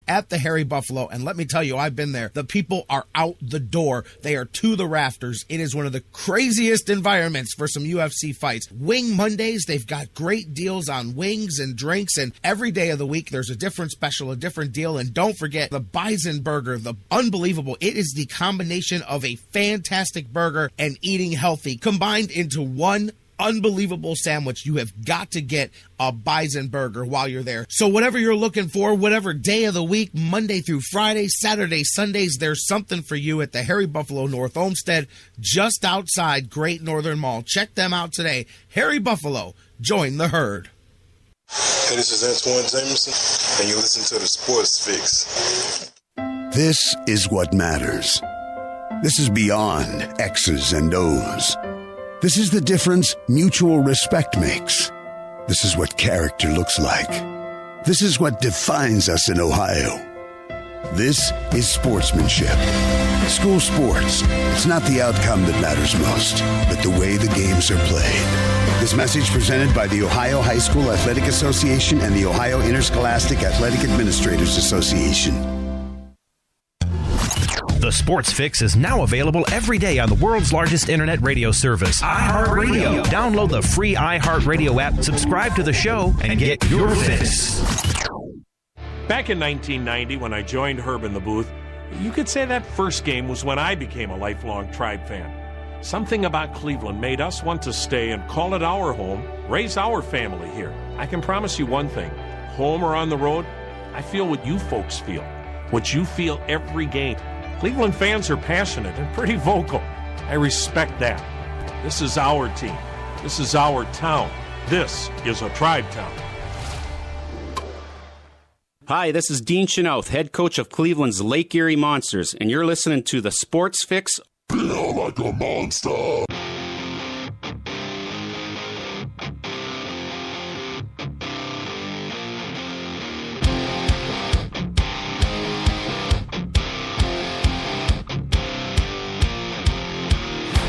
at the Hairy Buffalo. And let me tell you, I've been there. The people are out the door. They are to the rafters. It is one of the craziest environments for some UFC fights. Wing Mondays, they've got great deals on wings and drinks, and every day of the week there's a different special, a different deal. And don't forget the Bison Burger, the unbelievable. It is the combination of a fantastic burger and eating healthy combined into one unbelievable sandwich. You have got to get a Bison Burger while you're there. So whatever you're looking for, whatever day of the week, Monday through Friday, Saturday, Sundays, there's something for you at the Hairy Buffalo North Olmsted, just outside Great Northern Mall. Check them out today. Hairy Buffalo, join the herd. Hey, this is Antoine Jameson, and you listen to the Sports Fix. This is what matters. This is beyond X's and O's. This is the difference mutual respect makes. This is what character looks like. This is what defines us in Ohio. This is sportsmanship. School sports. It's not the outcome that matters most, but the way the games are played. This message presented by the Ohio High School Athletic Association and the Ohio Interscholastic Athletic Administrators Association. The Sports Fix is now available every day on the world's largest internet radio service, iHeartRadio. Download the free iHeartRadio app, subscribe to the show, and get your fix. Back in 1990, when I joined Herb in the booth, you could say that first game was when I became a lifelong Tribe fan. Something about Cleveland made us want to stay and call it our home, raise our family here. I can promise you one thing, home or on the road, I feel what you folks feel, what you feel every game. Cleveland fans are passionate and pretty vocal. I respect that. This is our team. This is our town. This is a Tribe town. Hi, this is Dean Chenoweth, head coach of Cleveland's Lake Erie Monsters, and you're listening to the Sports Fix. Feel like a monster.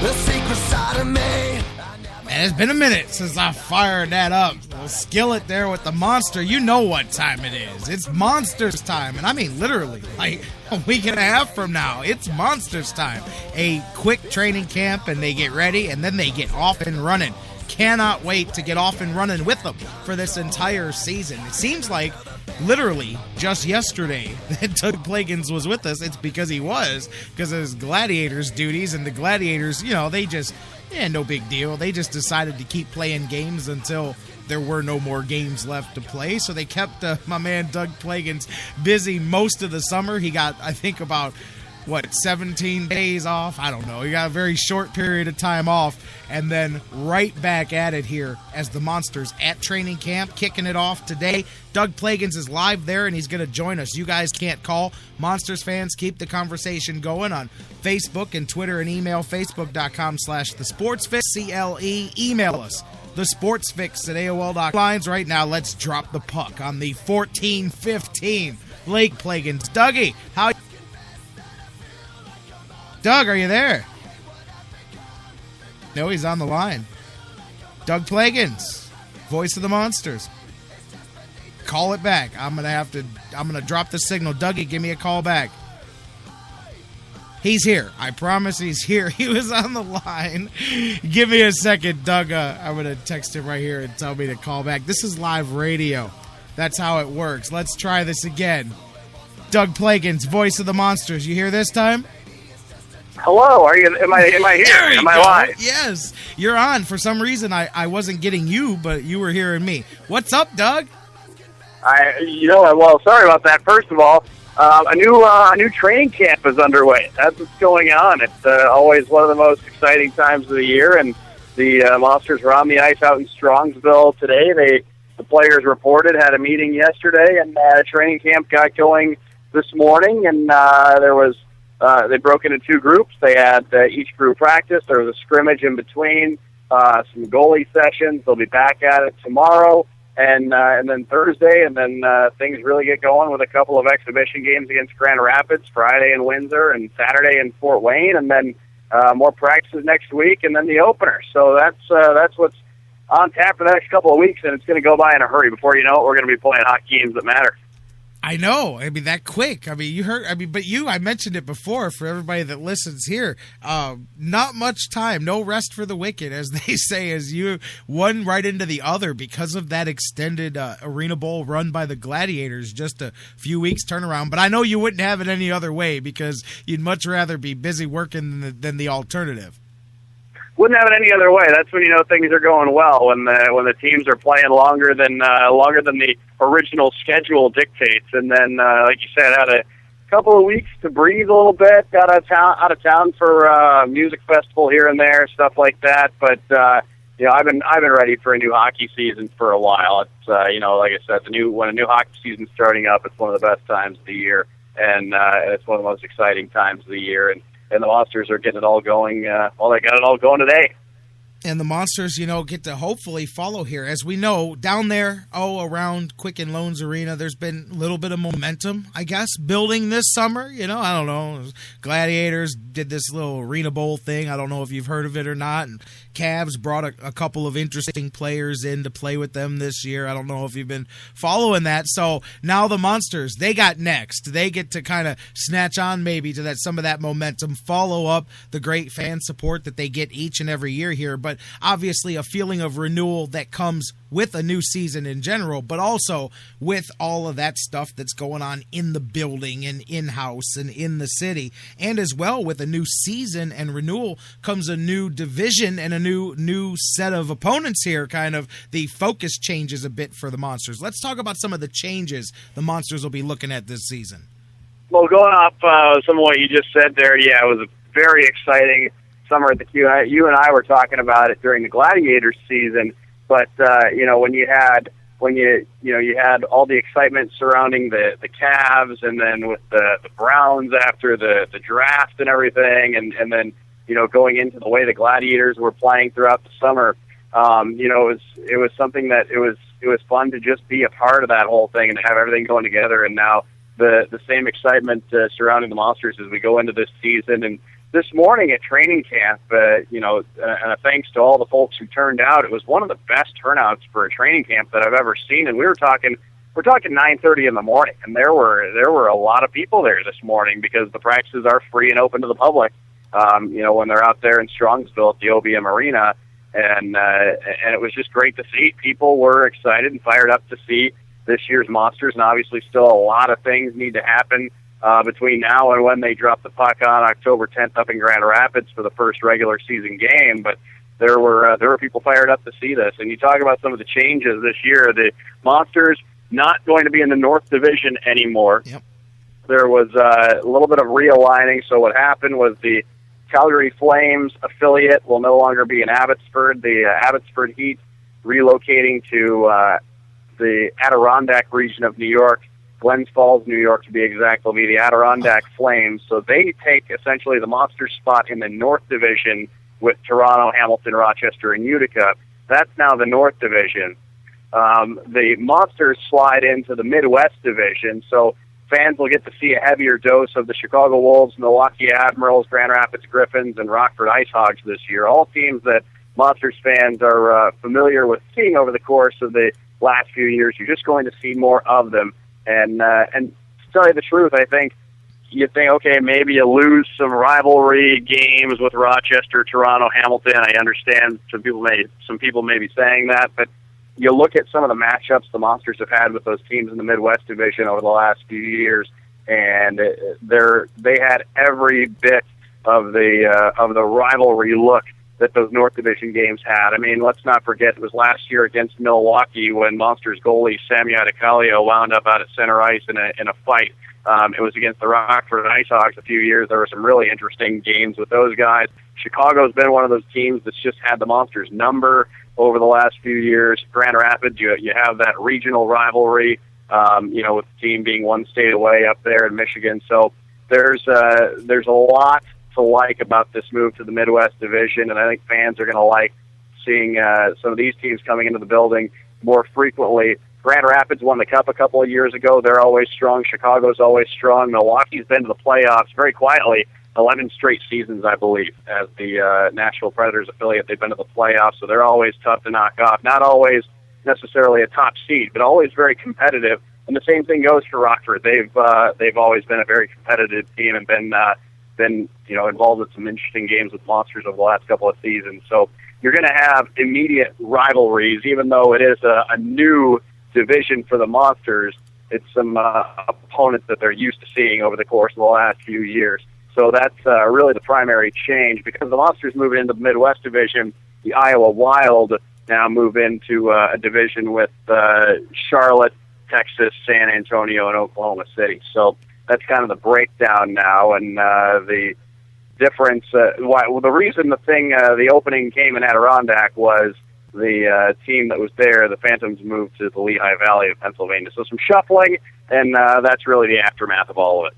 The secret side of me. And it's been a minute since I fired that up. The skillet there with the monster. You know what time it is. It's Monsters time. And I mean literally, like a week and a half from now, it's Monsters time. A quick training camp and they get ready and then they get off and running. Cannot wait to get off and running with them for this entire season. It seems like literally just yesterday that Doug Plagens was with us. It's because he was, because of his Gladiators duties, and the Gladiators, you know, they just, no big deal. They just decided to keep playing games until there were no more games left to play. So they kept my man Doug Plagens busy most of the summer. He got, I think, about 17 days off? I don't know. He got a very short period of time off, and then right back at it here as the Monsters at training camp, kicking it off today. Doug Plagens is live there, and he's going to join us. You guys can't call. Monsters fans, keep the conversation going on Facebook and Twitter and email, facebook.com/thesportsfix, CLE. Email us, thesportsfix@AOL.com. Lines right now. Let's drop the puck on the 14-15 Lake Plagens. Dougie, how Doug, are you there? No, he's on the line. Doug Plagens, voice of the Monsters. Call it back. I'm gonna drop the signal. Dougie, give me a call back. He's here. I promise he's here. He was on the line. Give me a second, Doug. I'm gonna text him right here and tell me to call back. This is live radio. That's how it works. Let's try this again. Doug Plagens, voice of the Monsters. You here this time? Hello, are you? Am I here? Am I live? Yes, you're on. For some reason, I wasn't getting you, but you were hearing me. What's up, Doug? Well, sorry about that. First of all, a new training camp is underway. That's what's going on. It's always one of the most exciting times of the year, and the Monsters were on the ice out in Strongsville today. The players reported, had a meeting yesterday, and training camp got going this morning, and there was. They broke into two groups. They had each group practice. There was a scrimmage in between, some goalie sessions. They'll be back at it tomorrow and then Thursday, and then things really get going with a couple of exhibition games against Grand Rapids, Friday in Windsor and Saturday in Fort Wayne, and then more practices next week, and then the opener. So that's what's on tap for the next couple of weeks, and it's going to go by in a hurry. Before you know it, we're going to be playing hockey games that matter. I know. I mean, that quick. I mean, you heard. I mean, but I mentioned it before for everybody that listens here. Not much time, no rest for the wicked, as they say, as you one right into the other because of that extended Arena Bowl run by the Gladiators. Just a few weeks turnaround. But I know you wouldn't have it any other way because you'd much rather be busy working than the alternative. Wouldn't have it any other way. That's when you know things are going well, when the teams are playing longer than the original schedule dictates. And then, like you said, had a couple of weeks to breathe a little bit. Got out of town for a music festival here and there, stuff like that. But I've been ready for a new hockey season for a while. It's like I said, when a new hockey season's starting up, it's one of the best times of the year, and it's one of the most exciting times of the year. And the Monsters are getting it all going. They got it all going today. And the Monsters, get to hopefully follow here. As we know, down there, around Quicken Loans Arena, there's been a little bit of momentum, I guess, building this summer. I don't know. Gladiators did this little Arena Bowl thing. I don't know if you've heard of it or not. And Cavs brought a couple of interesting players in to play with them this year. I don't know if you've been following that. So now the Monsters, they got next. They get to kind of snatch on maybe to some of that momentum, follow up the great fan support that they get each and every year here. But obviously a feeling of renewal that comes with a new season in general, but also with all of that stuff that's going on in the building and in-house and in the city. And as well with a new season and renewal comes a new division and a new set of opponents here. Kind of the focus changes a bit for the Monsters. Let's talk about some of the changes the Monsters will be looking at this season. Well, going off some of what you just said there, it was a very exciting summer at the Q. You and I were talking about it during the Gladiators season, but when you had all the excitement surrounding the Cavs, and then with the Browns after the draft and everything, and then going into the way the Gladiators were playing throughout the summer, it was something that it was fun to just be a part of that whole thing and to have everything going together. And now the same excitement surrounding the Monsters as we go into this season. And this morning at training camp, and thanks to all the folks who turned out, it was one of the best turnouts for a training camp that I've ever seen. And we're talking 9:30 in the morning, and there were a lot of people there this morning because the practices are free and open to the public. When they're out there in Strongsville at the OBM Arena, and it was just great to see. People were excited and fired up to see this year's Monsters, and obviously still a lot of things need to happen between now and when they drop the puck on October 10th up in Grand Rapids for the first regular season game. But there were people fired up to see this. And you talk about some of the changes this year. The Monsters not going to be in the North Division anymore. Yep. There was a little bit of realigning. So what happened was the Calgary Flames affiliate will no longer be in Abbotsford. The Abbotsford Heat relocating to the Adirondack region of New York. Glens Falls, New York, to be exact, will be the Adirondack Flames. So they take essentially the Monsters spot in the North Division with Toronto, Hamilton, Rochester, and Utica. That's now the North Division. The Monsters slide into the Midwest Division, so fans will get to see a heavier dose of the Chicago Wolves, Milwaukee Admirals, Grand Rapids Griffins, and Rockford Ice Hogs this year. All teams that Monsters fans are familiar with seeing over the course of the last few years. You're just going to see more of them. And to tell you the truth, I think you think, okay, maybe you lose some rivalry games with Rochester, Toronto, Hamilton. I understand some people may be saying that, but you look at some of the matchups the Monsters have had with those teams in the Midwest Division over the last few years, and they had every bit of the rivalry look that those North Division games had. I mean, let's not forget it was last year against Milwaukee when Monsters goalie Sammy Adicalio wound up out at center ice in a fight. It was against the Rockford Ice Hogs a few years. There were some really interesting games with those guys. Chicago's been one of those teams that's just had the Monsters number over the last few years. Grand Rapids, you have that regional rivalry, with the team being one state away up there in Michigan. So there's a lot to like about this move to the Midwest Division, and I think fans are going to like seeing some of these teams coming into the building more frequently. Grand Rapids won the Cup a couple of years ago. They're always strong. Chicago's always strong. Milwaukee's been to the playoffs very quietly 11 straight seasons, I believe, as the Nashville Predators affiliate. They've been to the playoffs, so they're always tough to knock off. Not always necessarily a top seed, but always very competitive. And the same thing goes for Rockford. They've always been a very competitive team and been involved in some interesting games with Monsters over the last couple of seasons. So you're going to have immediate rivalries, even though it is a new division for the Monsters. It's some opponents that they're used to seeing over the course of the last few years. So that's really the primary change. Because the Monsters move into the Midwest Division, the Iowa Wild now move into a division with Charlotte, Texas, San Antonio, and Oklahoma City. So that's kind of the breakdown now, and the difference. The reason the opening came in Adirondack was the team that was there, the Phantoms, moved to the Lehigh Valley of Pennsylvania. So some shuffling, and that's really the aftermath of all of it.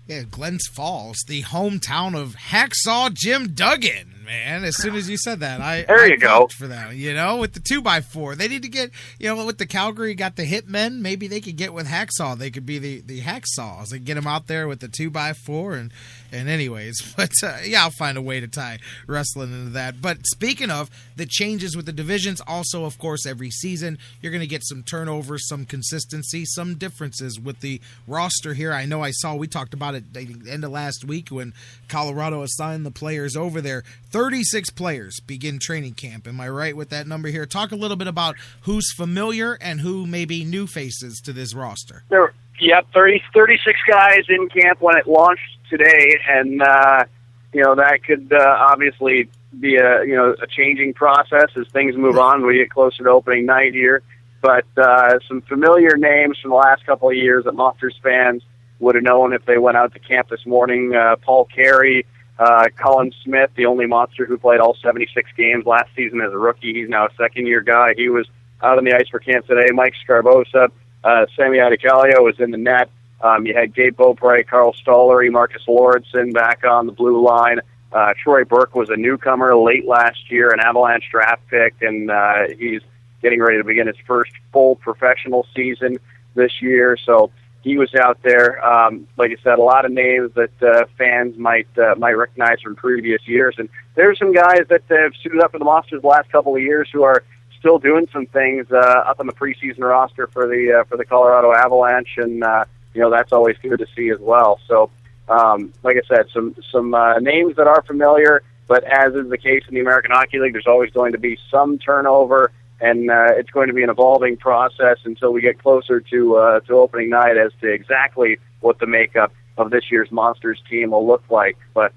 Yeah, Glens Falls, the hometown of Hacksaw Jim Duggan. Man, as soon as you said that, I go for that. With the 2x4, they need to get. With the Calgary got the Hitmen. Maybe they could get with Hacksaw. They could be the Hacksaws. They get them out there with the 2x4 and anyways. But I'll find a way to tie wrestling into that. But speaking of the changes with the divisions, also of course every season you're going to get some turnover, some consistency, some differences with the roster here. I know we talked about it at the end of last week when Colorado assigned the players over there. 36 players begin training camp. Am I right with that number here? Talk a little bit about who's familiar and who may be new faces to this roster. 36 guys in camp when it launched today, and that could obviously be a changing process as things move on. We get closer to opening night here, but some familiar names from the last couple of years that Monsters fans would have known if they went out to camp this morning. Paul Carey, Colin Smith, the only Monster who played all 76 games last season as a rookie. He's now a second-year guy. He was out on the ice for camp today. Mike Scarbosa, Sammy Adicalio was in the net. You had Gabe Beaupre, Carl Stollery, Marcus Lauritsen back on the blue line. Troy Burke was a newcomer late last year, an Avalanche draft pick, and he's getting ready to begin his first full professional season this year. So he was out there. Like I said, a lot of names that fans might recognize from previous years. And there's some guys that have suited up for the Monsters the last couple of years who are still doing some things up on the preseason roster for the Colorado Avalanche, and that's always good to see as well. So, like I said, some names that are familiar, but as is the case in the American Hockey League, there's always going to be some turnover, and it's going to be an evolving process until we get closer to opening night as to exactly what the makeup of this year's Monsters team will look like. But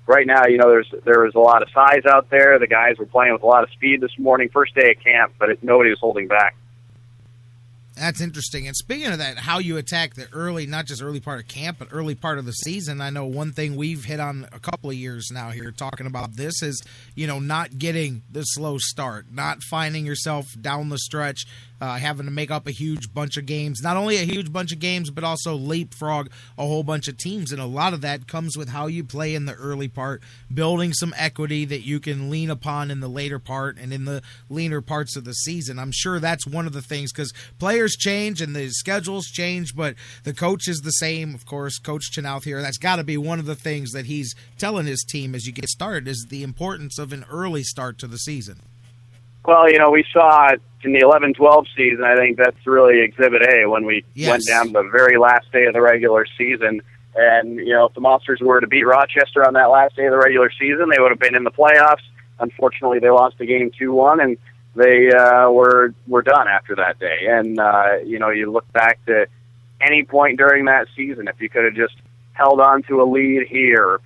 right now, there is a lot of size out there. The guys were playing with a lot of speed this morning, first day of camp, but nobody was holding back. That's interesting. And speaking of that, how you attack the not just early part of camp, but early part of the season, I know one thing we've hit on a couple of years now here talking about this is, not getting the slow start, not finding yourself down the stretch, having to make up a huge bunch of games, not only a huge bunch of games, but also leapfrog a whole bunch of teams. And a lot of that comes with how you play in the early part, building some equity that you can lean upon in the later part and in the leaner parts of the season. I'm sure that's one of the things, because players change and the schedules change, but the coach is the same. Of course, Coach Chenouth here, that's got to be one of the things that he's telling his team as you get started, is the importance of an early start to the season. Well, we saw it in the 11-12 season. I think that's really Exhibit A when we went down to the very last day of the regular season. And, if the Monsters were to beat Rochester on that last day of the regular season, they would have been in the playoffs. Unfortunately, they lost the game 2-1, and they were done after that day. And, you look back to any point during that season, if you could have just held on to a lead here, or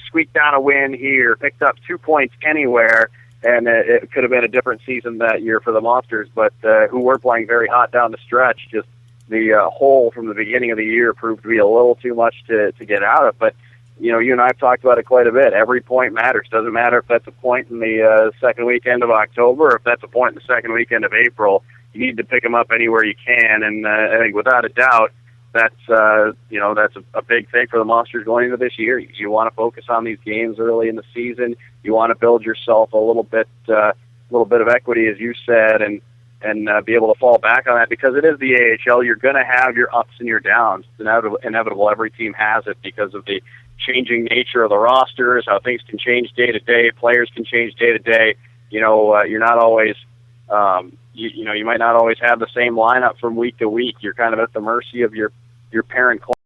squeaked out a win here, picked up 2 points anywhere, and it could have been a different season that year for the Monsters, but who were playing very hot down the stretch. Just the hole from the beginning of the year proved to be a little too much to get out of. But, you and I have talked about it quite a bit. Every point matters. Doesn't matter if that's a point in the second weekend of October or if that's a point in the second weekend of April. You need to pick them up anywhere you can, and I think without a doubt, that's a big thing for the Monsters going into this year. You want to focus on these games early in the season. You want to build yourself a little bit of equity, as you said, and be able to fall back on that, because it is the AHL. You're going to have your ups and your downs. It's inevitable. Every team has it because of the changing nature of the rosters, how things can change day to day. Players can change day to day. You're not always you might not always have the same lineup from week to week. You're kind of at the mercy of your parent club.